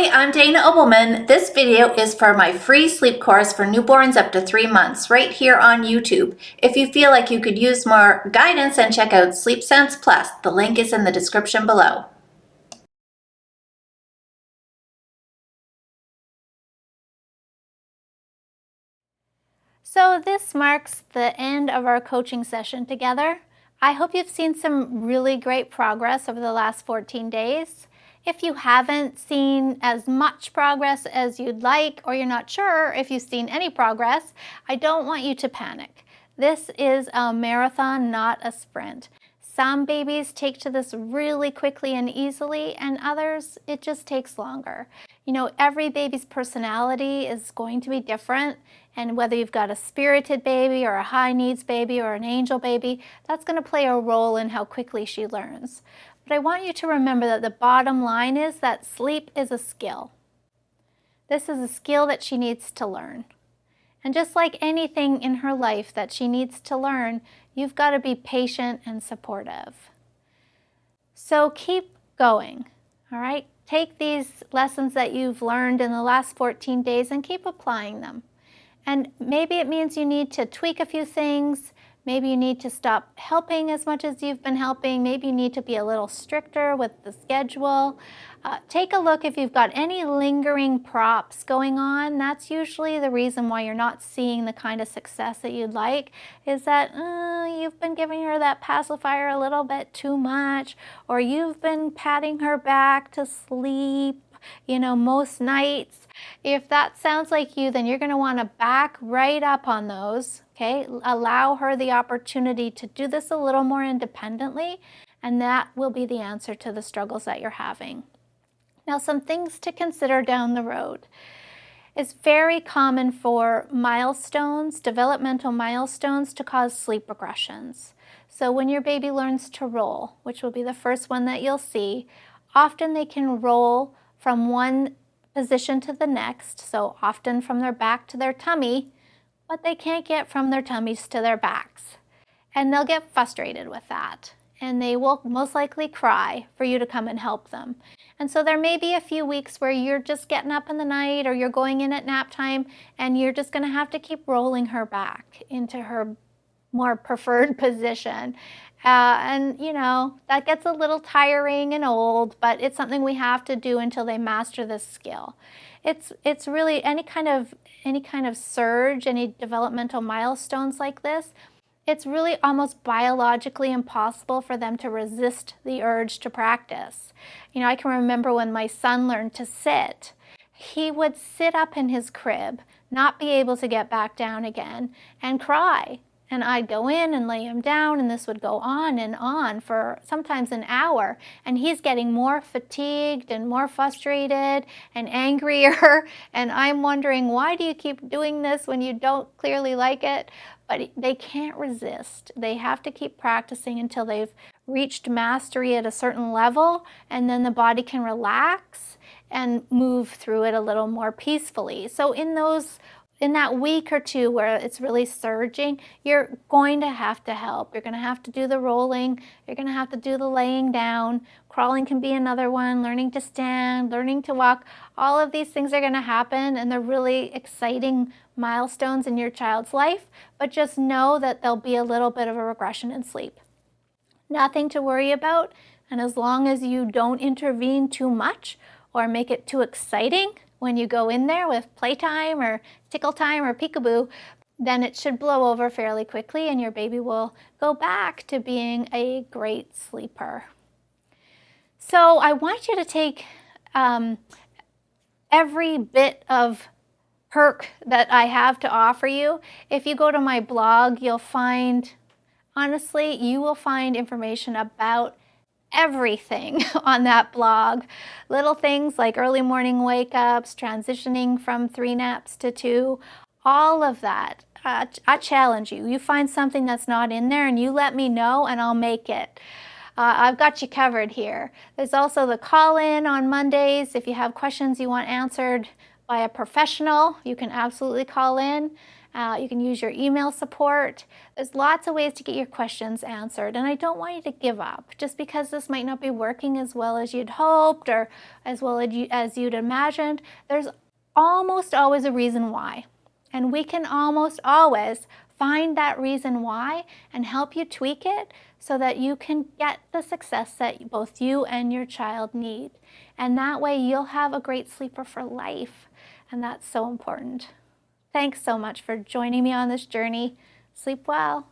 Hi, I'm Dana Obleman. This video is for my free sleep course for newborns up to 3 months right here on YouTube. If you feel like you could use more guidance, then check out Sleep Sense Plus. The link is in the description below. So this marks the end of our coaching session together. I hope you've seen some really great progress over the last 14 days. If you haven't seen as much progress as you'd like, or you're not sure if you've seen any progress, I don't want you to panic. This is a marathon, not a sprint. Some babies take to this really quickly and easily, and others, it just takes longer. You know, every baby's personality is going to be different, and whether you've got a spirited baby or a high needs baby or an angel baby, that's going to play a role in how quickly she learns. But I want you to remember that the bottom line is that sleep is a skill. This is a skill that she needs to learn. And just like anything in her life that she needs to learn, you've got to be patient and supportive. So keep going, all right? Take these lessons that you've learned in the last 14 days and keep applying them. And maybe it means you need to tweak a few things. Maybe you need to stop helping as much as you've been helping. Maybe you need to be a little stricter with the schedule. Take a look if you've got any lingering props going on. That's usually the reason why you're not seeing the kind of success that you'd like, is that you've been giving her that pacifier a little bit too much, or you've been patting her back to sleep, most nights. If that sounds like you, then you're going to want to back right up on those, okay? Allow her the opportunity to do this a little more independently, and that will be the answer to the struggles that you're having. Now, some things to consider down the road. It's very common for milestones, developmental milestones, to cause sleep regressions. So when your baby learns to roll, which will be the first one that you'll see, often they can roll from one position to the next, so often from their back to their tummy, but they can't get from their tummies to their backs. And they'll get frustrated with that, and they will most likely cry for you to come and help them. And so there may be a few weeks where you're just getting up in the night or you're going in at nap time, and you're just going to have to keep rolling her back into her more preferred position. And that gets a little tiring and old, but it's something we have to do until they master this skill. It's really any kind of surge, any developmental milestones like this, it's really almost biologically impossible for them to resist the urge to practice. I can remember when my son learned to sit, he would sit up in his crib, not be able to get back down again, and cry. And I'd go in and lay him down, and this would go on and on for sometimes an hour. And he's getting more fatigued and more frustrated and angrier. And I'm wondering, why do you keep doing this when you don't clearly like it? But they can't resist. They have to keep practicing until they've reached mastery at a certain level, and then the body can relax and move through it a little more peacefully. So in that week or two where it's really surging, you're going to have to help. You're going to have to do the rolling. You're going to have to do the laying down. Crawling can be another one. Learning to stand, learning to walk. All of these things are going to happen, and they're really exciting milestones in your child's life. But just know that there'll be a little bit of a regression in sleep. Nothing to worry about. And as long as you don't intervene too much or make it too exciting when you go in there with playtime or tickle time or peekaboo, then it should blow over fairly quickly and your baby will go back to being a great sleeper. So I want you to take every bit of perk that I have to offer you. If you go to my blog, you'll find, honestly, you will find information about everything on that blog. Little things like early morning wake-ups, transitioning from 3 naps to 2, all of that. I challenge you. You find something that's not in there and you let me know and I'll make it. I've got you covered here. There's also the call-in on Mondays. If you have questions you want answered by a professional, you can absolutely call in. You can use your email support. There's lots of ways to get your questions answered, and I don't want you to give up just because this might not be working as well as you'd hoped or as well as you'd imagined. There's almost always a reason why, and we can almost always find that reason why and help you tweak it so that you can get the success that both you and your child need. And that way you'll have a great sleeper for life, and that's so important. Thanks so much for joining me on this journey. Sleep well.